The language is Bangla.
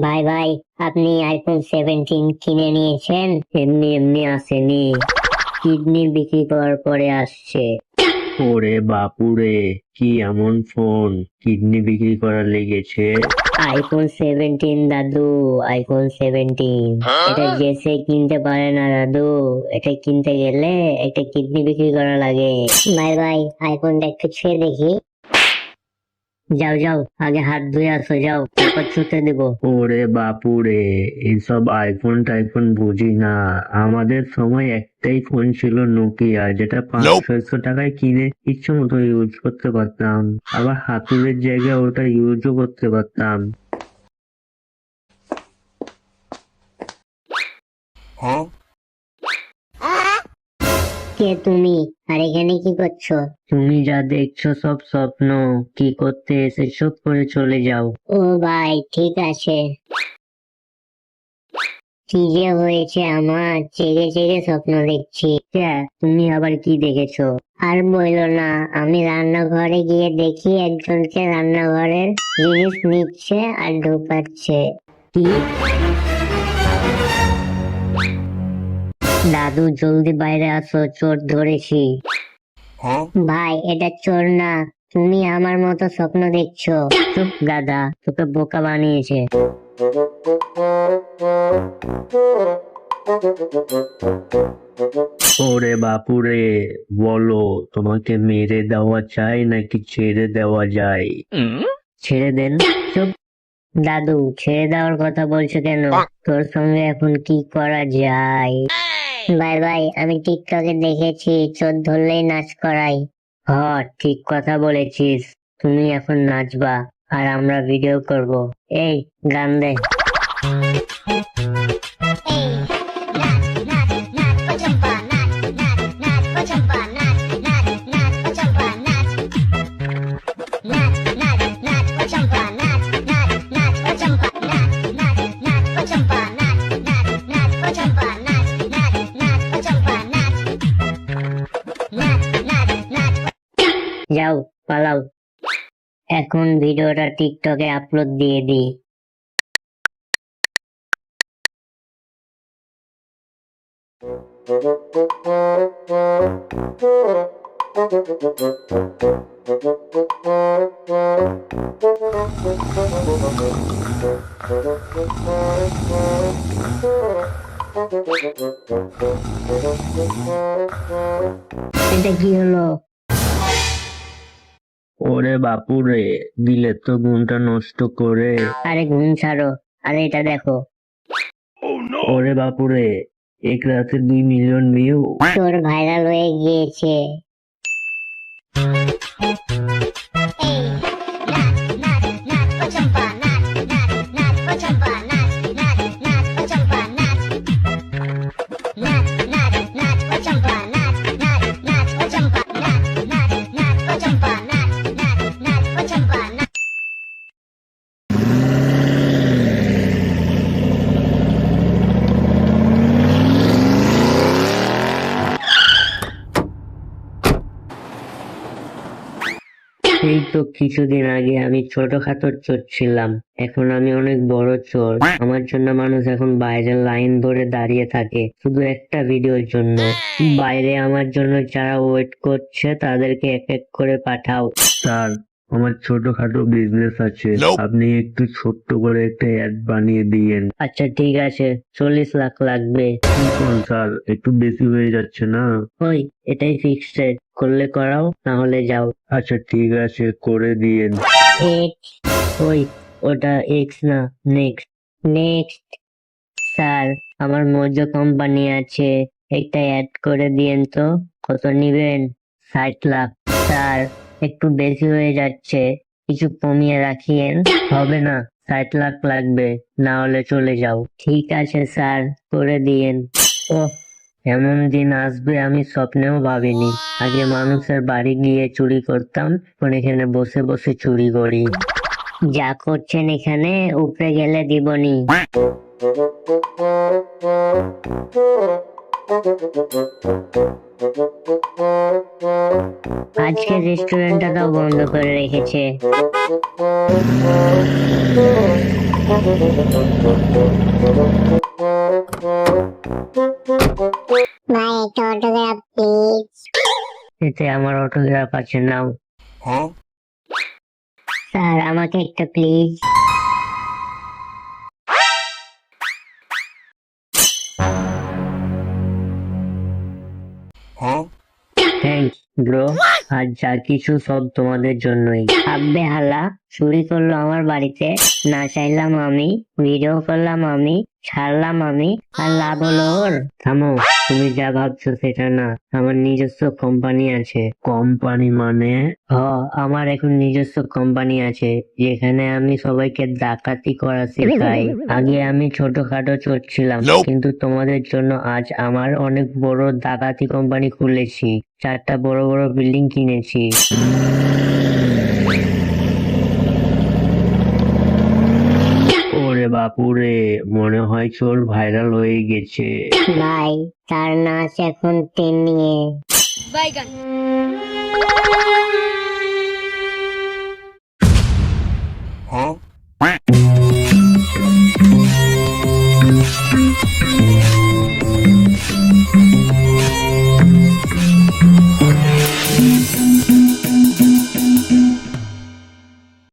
ভাই ভাই, আপনি আইফোন 17 কিনে নিয়েছেন? এমনি এমনি আসেনি, কিডনি বিক্রি করার পরে আসছে। ওরে বাপুরে, কি এমন ফোন কিডনি বিক্রি করার লেগেছে? আইফোন 17 দাদু, আইফোন 17। এটা যে সে কিনতে পারে না দাদু, এটা কিনতে গেলে একটা কিডনি বিক্রি করা লাগে। ভাই ভাই, আইফোনটা একটু ছুঁয়ে দেখি। যাও যাও, আগে হাত ধুয়ে আসো, যাও, তারপর ছুঁতে দেবো। ওরে বাপুরে, এইসব আইফোন টাইফোন বুঝি না। আমাদের সময় একটাই ফোন ছিল, নোকিয়া, যেটা 500-600 টাকায় কিনে ইচ্ছে মতো ইউজ করতে পারতাম। আবার হাতুড়ের জায়গায় ওটা ইউজও করতে পারতাম। কে তুমি? আর এখানে কি করছো? তুমি যা দেখছো সব স্বপ্ন। কি করতে এসেছো করে চলে যাও। ও ভাই, ঠিক আছে। কি যে হয়েছে আমার, জেগে জেগে স্বপ্ন দেখছি। তুমি আবার কি দেখেছো? আর বইলো না, আমি রান্নাঘরে গিয়ে দেখি একজনকে রান্নাঘরের জিনিস নিচ্ছে আর ঢোকাচ্ছে। কি? দাদু জলদি বাইরে আসো, চোর ধরেছি। ভাই, এটা চোর না, তুমি আমার মতো স্বপ্ন দেখছো। চুপ গাধা, তোকে বোকা বানিয়েছে। ওরে বাপুরে, বলো তোমাকে মেরে দেওয়া চাই নাকি ছেড়ে দেওয়া যায়? ছেড়ে দেন। চুপ। দাদু, ছেড়ে দেওয়ার কথা বলছো কেন? তোর সঙ্গে এখন কি করা যায়? ভাই ভাই, আমি টিকটকে দেখেছি চোর ধরলেই নাচ করাই। হ, ঠিক কথা বলেছিস। তুমি এখন নাচবা আর আমরা ভিডিও করব। এই, গান দে। যাও, পালাও। এখন ভিডিওটা টিকটকে আপলোড দিয়ে দিই। এটা কি হলো? ওরে বাপুরে, দিলে তো গুণটা নষ্ট করে। আরে ঘুম ছাড়ো, আরে এটা দেখো। ওরে বাপুরে, এক রাতে 2 মিলিয়ন ভিউ। তোর ভাইরাল হয়ে গিয়েছে। এই তো কিছুদিন আগে আমি ছোটখাটো চোর ছিলাম, এখন আমি অনেক বড় চোর। আমার জন্য মানুষ এখন বাইরে লাইন ধরে দাঁড়িয়ে থাকে শুধু একটা ভিডিওর জন্য। বাইরে আমার জন্য যারা ওয়েট করছে তাদেরকে এক এক করে পাঠাও। স্যার, আমার ছোটখাটো বিজনেস আছে, আপনি একটু ছোট্ট করে একটা অ্যাড বানিয়ে দিয়েন। আচ্ছা ঠিক আছে, 40 লাখ লাগবে। স্যার, একটু বেশি হয়ে যাচ্ছে না? ওই, এটাই ফিক্সড রেট, করলে করাও, না হলে যাও। আচ্ছা ঠিক আছে, করে দিয়েন। এক্স। ওই, ওটা এক্স না, নেক্সট। নেক্সট। স্যার, আমার মোজো কোম্পানি আছে, একটা অ্যাড করে দিয়েন তো। কত নিবেন? 60 লাখ। স্যার, একটু বেশি হয়ে যাচ্ছে, কিছু কমিয়ে রাখিয়েন। হবে না, 60 লাখ লাগবে, না হলে চলে যাও। ঠিক আছে স্যার, করে দিয়েন। ও, এমন দিন আসবে আমি স্বপ্নেও ভাবিনি। আগে মানুষের বাড়ি গিয়ে চুরি করতাম, এখন এখানে বসে বসে চুরি করি। যা করছেন এখানে, উপরে গেলে দিবনি। আজকে রেস্টুরেন্টটাও বন্ধ করে রেখেছে। ভাই একটা অটোগ্রাফ প্লিজ। এতে আমার অটোগ্রাফ আছে, নাও। স্যার আমাকে একটা প্লিজ। থ্যাঙ্কস ব্রো, আর যা কিছু সব তোমাদের জন্যই। আব্বে হালা চুরি করলো আমার বাড়িতে, না চাইলাম আমি, ভিডিও করলাম আমি, ছাড়লাম আমি, আর লাভ হলো ওর। থামো, তুমি যা ভাবছো সেটা না, আমার নিজস্ব কোম্পানি আছে। কোম্পানি মানে? আমার এখন নিজস্ব কোম্পানি আছে, যেখানে আমি সবাইকে ডাকাতি করা শেখাই। আগে আমি ছোটখাটো চোর ছিলাম, কিন্তু তোমাদের জন্য আজ আমার অনেক বড় ডাকাতি কোম্পানি খুলেছি। 4টা বড় বড় বিল্ডিং কিনেছি। ওরে বাপুরে, মনে হয় চোর ভাইরাল হয়ে গেছে। ভাই তার নাচ এখন ট্রেন্ডিং এ।